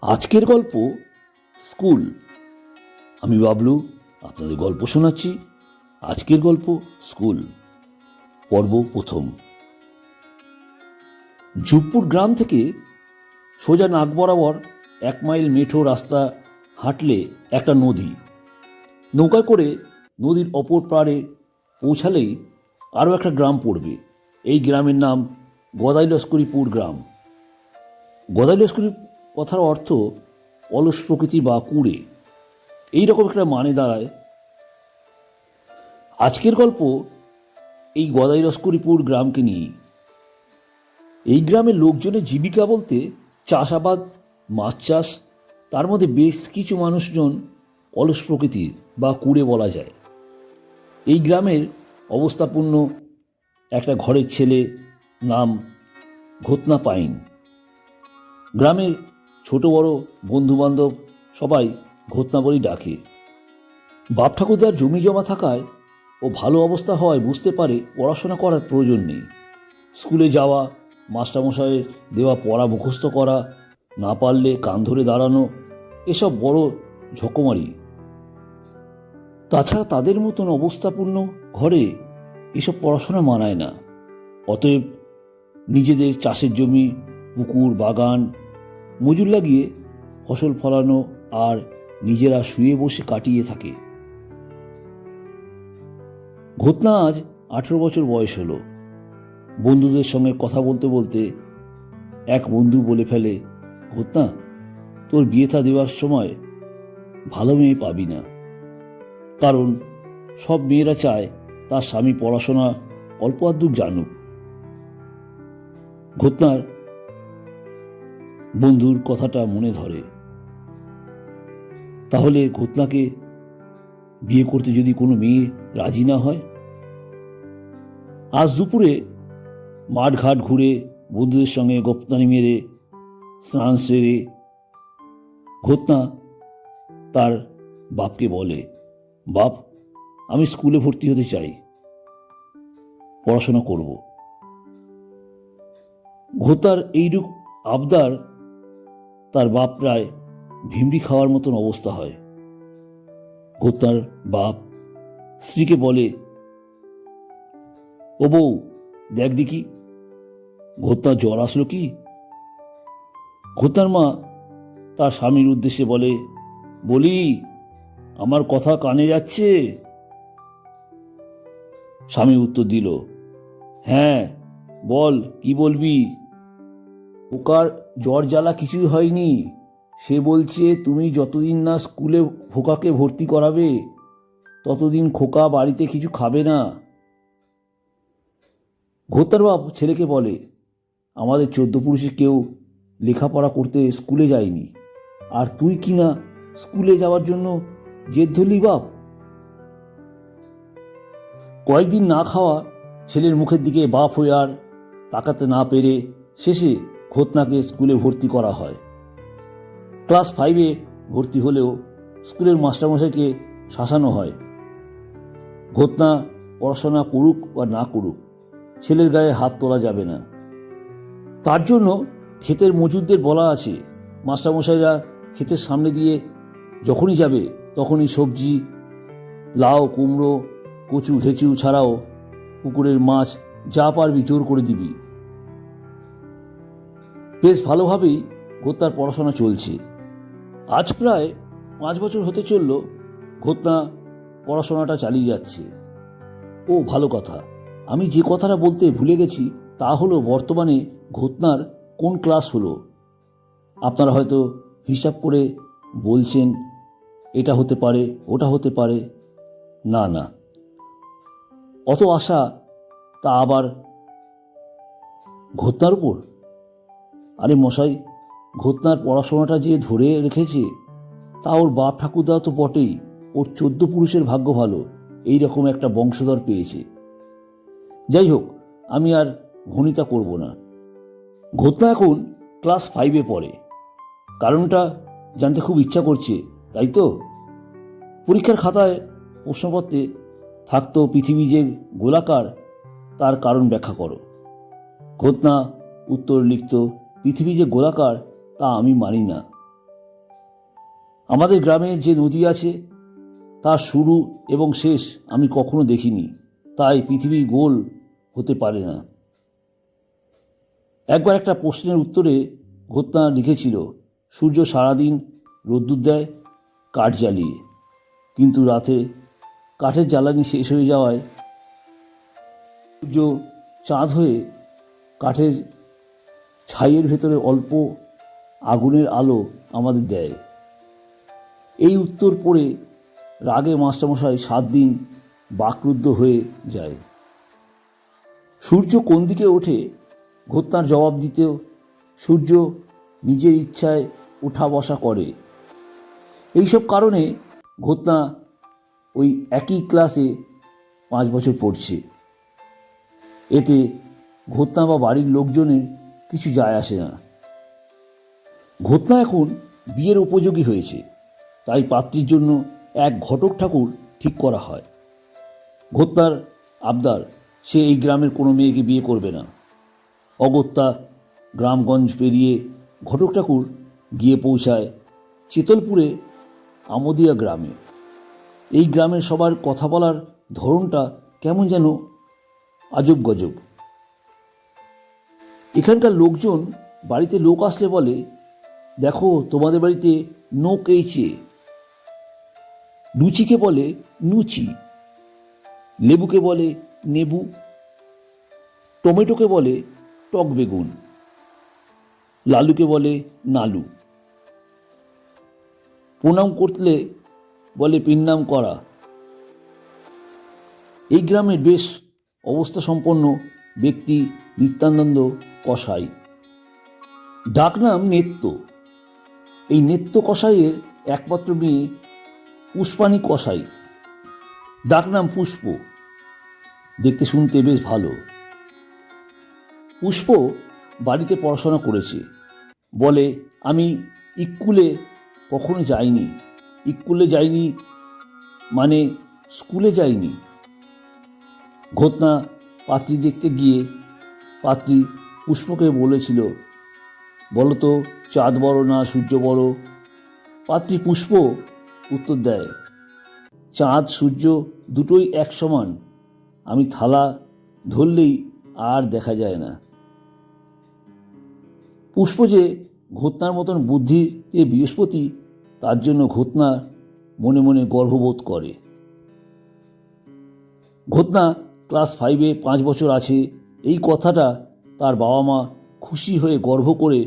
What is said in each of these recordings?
আজকের গল্প স্কুল। আমি বাবলু আপনাদের গল্প শোনাচ্ছি। আজকের গল্প স্কুল, পর্ব প্রথম। জুপপুর গ্রাম থেকে সোজা নাক বরাবর 1 মাইল মেঠো রাস্তা হাঁটলে একটা নদী। নৌকায় করে নদীর অপর পাড়ে পৌঁছালেই আরও একটা গ্রাম পড়বে। এই গ্রামের নাম গদাই লস্করিপুর গ্রাম। গদাই লস্করি কথার অর্থ অলস প্রকৃতি বা কুঁড়ে, এইরকম একটা মানে দাঁড়ায়। আজকের গল্প এই গদাই লস্করিপুর গ্রামকে নিয়ে। এই গ্রামের লোকজনের জীবিকা বলতে চাষাবাদ, মাছ চাষ। তার মধ্যে বেশ কিছু মানুষজন অলস প্রকৃতির বা কুঁড়ে বলা যায়। এই গ্রামের অবস্থাপূর্ণ একটা ঘরের ছেলে, নাম ঘোতনা পাইন। গ্রামের ছোট বড় বন্ধুবান্ধব সবাই ঘোতনা বলেই ডাকে। বাপ ঠাকুরদার জমি জমা থাকায় ও ভালো অবস্থা হওয়ায় বুঝতে পারে পড়াশোনা করার প্রয়োজন নেই। স্কুলে যাওয়া, মাস্টারমশাইয়ের দেওয়া পড়া মুখস্থ করা, না পারলে কান ধরে দাঁড়ানো, এসব বড় ঝকমারি। তাছাড়া তাদের মতন অবস্থাপূর্ণ ঘরে এসব পড়াশোনা মানায় না। অতএব নিজেদের চাষের জমি, পুকুর, বাগান মজুর লাগিয়ে ফসল ফলানো আর নিজেরা শুয়ে বসে কাটিয়ে থাকে। ঘোতনা আজ 18 বছর বয়স হলো। বন্ধুদের সঙ্গে কথা বলতে বলতে এক বন্ধু বলে ফেলে, ঘোতনা, তোর বিয়ে থা দেওয়ার সময় ভালো মেয়ে পাবি না। কারণ সব মেয়েরা চায় তার স্বামী পড়াশোনা অল্প আধটু জানুক। ঘোতনার বন্ধুর কথাটা মনে ধরে। তাহলে ঘোতনাকে বিয়ে করতে যদি কোনো মেয়ে রাজি না হয়? আজ দুপুরে মাঠঘাট ঘুরে বন্ধুদের সঙ্গে গপ্তানি মেরে স্নান সেরে ঘোতনা তার বাপকে বলে, বাপ, আমি স্কুলে ভর্তি হতে চাই, পড়াশোনা করব। ঘোতার এইরূপ আবদার তার বাপ প্রায় ভিমড়ি খাওয়ার মতন অবস্থা হয়। ঘোতনার বাপ স্ত্রীকে বলে, ও বউ, দেখ দেখি ঘোতনার জ্বর আসলো কি? ঘোতনার মা তার স্বামীর উদ্দেশ্যে বলে, বলি, আমার কথা কানে যাচ্ছে? স্বামী উত্তর দিল, হ্যাঁ বল, কি বলবি? খোকার জ্বর জ্বালা কিছুই হয়নি। সে বলছে তুমি যতদিন না স্কুলে খোকাকে ভর্তি করাবে ততদিন খোকা বাড়িতে কিছু খাবে না। ঘোতনার বাপ ছেলেকে বলে, আমাদের 14 পুরুষে কেউ লেখাপড়া করতে স্কুলে যায়নি, আর তুই কি না স্কুলে যাওয়ার জন্য জেদ ধরলি বাপ? কয়েকদিন না খাওয়া ছেলের মুখের দিকে বাপ হয়ে আর তাকাতে না পেরে শেষে ঘোতনাকে স্কুলে ভর্তি করা হয়। ক্লাস 5-এ ভর্তি হলেও স্কুলের মাস্টারমশাইকে শাসানো হয়, ঘোতনা পড়াশোনা করুক বা না করুক, ছেলের গায়ে হাত তোলা যাবে না। তার জন্য ক্ষেতের মজুরদের বলা আছে, মাস্টারমশাইরা ক্ষেতের সামনে দিয়ে যখনই যাবে তখনই সবজি, লাউ, কুমড়ো, কচু, ঘেঁচু ছাড়াও পুকুরের মাছ যা পারবি জোর করে দিবি। বেশ ভালোভাবেই ঘোতনার পড়াশোনা চলছে। আজ প্রায় 5 বছর হতে চলল ঘোতনা পড়াশোনাটা চালিয়ে যাচ্ছে। ও ভালো কথা, আমি যে কথাটা বলতে ভুলে গেছি তা হলো বর্তমানে ঘোতনার কোন ক্লাস হলো। আপনারা হয়তো হিসাব করে বলছেন, এটা হতে পারে, ওটা হতে পারে। না না, অত আশা তা আবার ঘোতনার উপর? আরে মশাই, ঘোতনার পড়াশোনাটা যে ধরে রেখেছে তা ওর বাপ ঠাকুরদা তো বটেই, ওর 14 পুরুষের ভাগ্য ভালো এই রকম একটা বংশধর পেয়েছে। যাই হোক, আমি আর ঘনিতা করব না। ঘোতনা এখন ক্লাস 5-এ পড়ে। কারণটা জানতে খুব ইচ্ছা করছে, তাই তো? পরীক্ষার খাতায় প্রশ্নপত্রে থাকতো পৃথিবী যে গোলাকার তার কারণ ব্যাখ্যা করো। ঘোতনা উত্তর লিখত, পৃথিবী যে গোলাকার তা আমি মানি না, আমাদের গ্রামের যে নদী আছে তার শুরু এবং শেষ আমি কখনো দেখিনি, তাই পৃথিবী গোল হতে পারে না। একবার একটা প্রশ্নের উত্তরে ঘটনা লিখেছিল, সূর্য সারাদিন রোদ্দুর দেয় কাঠ জ্বালিয়ে, কিন্তু রাতে কাঠের জ্বালানি শেষ হয়ে যাওয়ায় সূর্য চাঁদ হয়ে কাঠের ছাইয়ের ভেতরে অল্প আগুনের আলো আমাদের দেয়। এই উত্তর পড়ে রাগে মাস্টারমশাই 7 দিন বাকরুদ্ধ হয়ে যায়। সূর্য কোন দিকে ওঠে ঘটনার জবাব দিতেও সূর্য নিজের ইচ্ছায় ওঠা বসা করে। এইসব কারণে ঘটনা ওই একই ক্লাসে 5 বছর পড়ছে। এতে ঘটনা বা বাড়ির লোকজনের কিছু যায় আসে না। ঘটনা এখন বিয়ের উপযোগী হয়েছে, তাই পাত্রীর জন্য এক ঘটক ঠাকুর ঠিক করা হয়। ঘটনার আবদার, সে এই গ্রামের কোনো মেয়েকে বিয়ে করবে না। অগত্যা গ্রামগঞ্জ পেরিয়ে ঘটক ঠাকুর গিয়ে পৌঁছায় চেতলপুরে আমোদিয়া গ্রামে। এই গ্রামের সবার কথা বলার ধরনটা কেমন যেন আজব গজব। এখানকার লোকজন বাড়িতে লোক আসলে বলে, দেখো তোমাদের বাড়িতে নোক এইছে। লুচিকে বলে নুচি, লেবুকে বলে নেবু, টমেটোকে বলে টক বেগুন, লালুকে বলে নালু। প্রণাম করলে বলে পিন্নাম করা। এই গ্রামের বেশ অবস্থা সম্পন্ন ব্যক্তি নিত্যানন্দ কসাই, ডাকনাম নেত্য। এই নেত্য কসাইয়ের একমাত্র মেয়ে পুষ্পানী কসাই, ডাকনাম পুষ্প। দেখতে শুনতে বেশ ভালো। পুষ্প বাড়িতে পড়াশোনা করেছে, বলে আমি ইস্কুলে কখনো যাইনি। ইস্কুলে যাইনি মানে স্কুলে যাইনি। ঘটনা পাত্রী দেখতে গিয়ে পাত্রী পুষ্পকে বলেছিল, বলো তো চাঁদ বড় না সূর্য বড়? পাত্রী পুষ্প উত্তর দেয়, চাঁদ সূর্য দুটোই এক সমান, আমি থালা ধরলেই আর দেখা যায় না। পুষ্প যে ঘটনার মতন বুদ্ধিতে বৃহস্পতি, তার জন্য ঘটনা মনে মনে গর্ববোধ করে। ঘটনা ক্লাস 5-এ 5 বছর আছে, এই কথাটা তার বাবা মা খুশি হয়ে গর্ব করে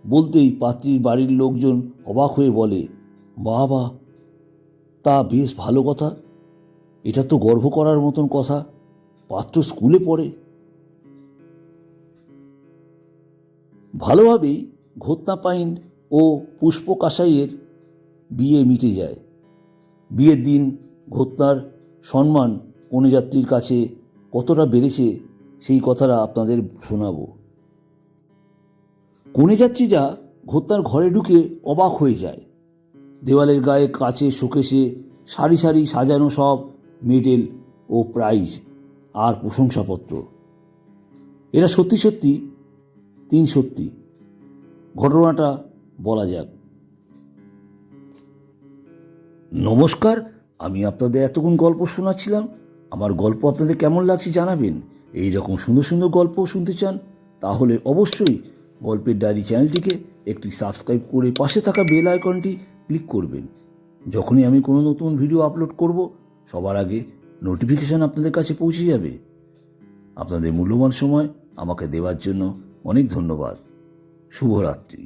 বলতেই পাত্রীর বাড়ির লোকজন অবাক হয়ে বলে, বাবা, তা বেশ ভালো কথা, এটা তো গর্ব করার মতন কথা, পাত্র স্কুলে পড়ে। ভালোভাবেই ঘটনা পাইন ও পুষ্প কাসাইয়ের বিয়ে মিটে যায়। বিয়ের দিন ঘটনার সম্মান কনেযাত্রীর কাছে কতটা বেড়েছে সেই কথাটা আপনাদের শোনাব। কনেযাত্রীরা ঘটনার ঘরে ঢুকে অবাক হয়ে যায়। দেওয়ালের গায়ে কাচে শোকেসে সারি সারি সাজানো সব মেডেল ও প্রাইজ আর প্রশংসাপত্র। এরা সত্যি সত্যি 3 সত্যি। ঘটনাটা বলা যাক। নমস্কার, আমি আপনাদের এতক্ষণ গল্প শোনাচ্ছিলাম। আমার গল্প আপনাদের কেমন লাগছে জানাবেন। এই রকম সুন্দর সুন্দর গল্প শুনতে চান তাহলে অবশ্যই গল্পের ডায়েরি চ্যানেলটিকে একটি সাবস্ক্রাইব করে পাশে থাকা বেল আইকনটি ক্লিক করবেন। যখনই আমি কোনো নতুন ভিডিও আপলোড করব সবার আগে নোটিফিকেশান আপনাদের কাছে পৌঁছে যাবে। আপনাদের মূল্যবান সময় আমাকে দেওয়ার জন্য অনেক ধন্যবাদ। শুভরাত্রি।